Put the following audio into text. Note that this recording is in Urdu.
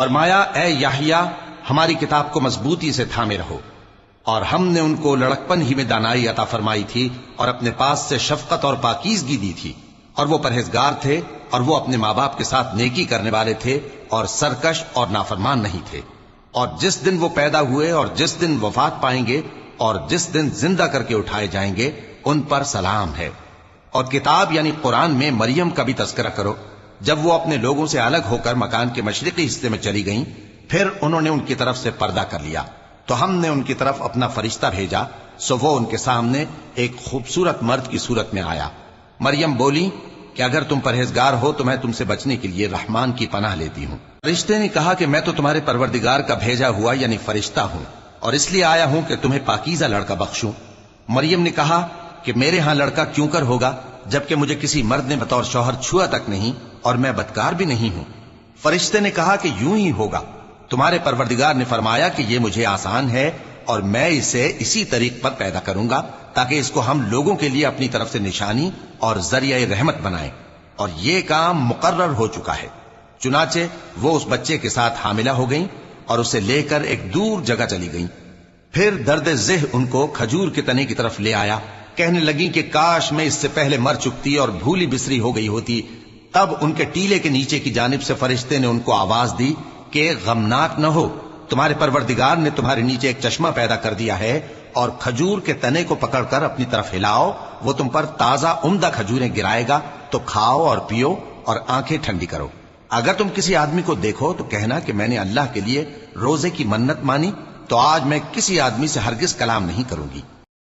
فرمایا اے یحییٰ ہماری کتاب کو مضبوطی سے تھامے رہو، اور ہم نے ان کو لڑکپن ہی میں دانائی عطا فرمائی تھی اور اپنے پاس سے شفقت اور پاکیزگی دی تھی، اور وہ پرہیزگار تھے اور وہ اپنے ماں باپ کے ساتھ نیکی کرنے والے تھے اور سرکش اور نافرمان نہیں تھے۔ اور جس دن وہ پیدا ہوئے اور جس دن وفات پائیں گے اور جس دن زندہ کر کے اٹھائے جائیں گے ان پر سلام ہے۔ اور کتاب یعنی قرآن میں مریم کا بھی تذکرہ کرو، جب وہ اپنے لوگوں سے الگ ہو کر مکان کے مشرقی حصے میں چلی گئیں، پھر انہوں نے ان کی طرف سے پردہ کر لیا، تو ہم نے ان کی طرف اپنا فرشتہ بھیجا، سو وہ ان کے سامنے ایک خوبصورت مرد کی صورت میں آیا۔ مریم بولی کہ اگر تم پرہیزگار ہو تو میں تم سے بچنے کے لیے رحمان کی پناہ لیتی ہوں۔ فرشتے نے کہا کہ میں تو تمہارے پروردگار کا بھیجا ہوا یعنی فرشتہ ہوں، اور اس لیے آیا ہوں کہ تمہیں پاکیزہ لڑکا بخشوں۔ مریم نے کہا کہ میرے ہاں لڑکا کیوں کر ہوگا جبکہ مجھے کسی مرد نے بطور شوہر چھوا تک نہیں اور میں بدکار بھی نہیں ہوں۔ فرشتے نے کہا کہ یوں ہی ہوگا، تمہارے پروردگار نے فرمایا کہ یہ مجھے آسان ہے اور میں اسے اسی طریق پر پیدا کروں گا تاکہ اس کو ہم لوگوں کے لیے اپنی طرف سے نشانی اور ذریعہ رحمت بنائیں، اور یہ کام مقرر ہو چکا ہے۔ چنانچہ وہ اس بچے کے ساتھ حاملہ ہو گئیں اور اسے لے کر ایک دور جگہ چلی گئیں۔ پھر درد ذہ ان کو کھجور کے تنے کی طرف لے آیا، کہنے لگی کہ کاش میں اس سے پہلے مر چکتی اور بھولی بسری ہو گئی ہوتی۔ تب ان کے ٹیلے کے نیچے کی جانب سے فرشتے نے ان کو آواز دی کہ غمناک نہ ہو، تمہارے پروردگار نے تمہارے نیچے ایک چشمہ پیدا کر دیا ہے، اور کھجور کے تنے کو پکڑ کر اپنی طرف ہلاؤ، وہ تم پر تازہ عمدہ کھجوریں گرائے گا، تو کھاؤ اور پیو اور آنکھیں ٹھنڈی کرو۔ اگر تم کسی آدمی کو دیکھو تو کہنا کہ میں نے اللہ کے لیے روزے کی منت مانی، تو آج میں کسی آدمی سے ہرگز کلام نہیں کروں گی۔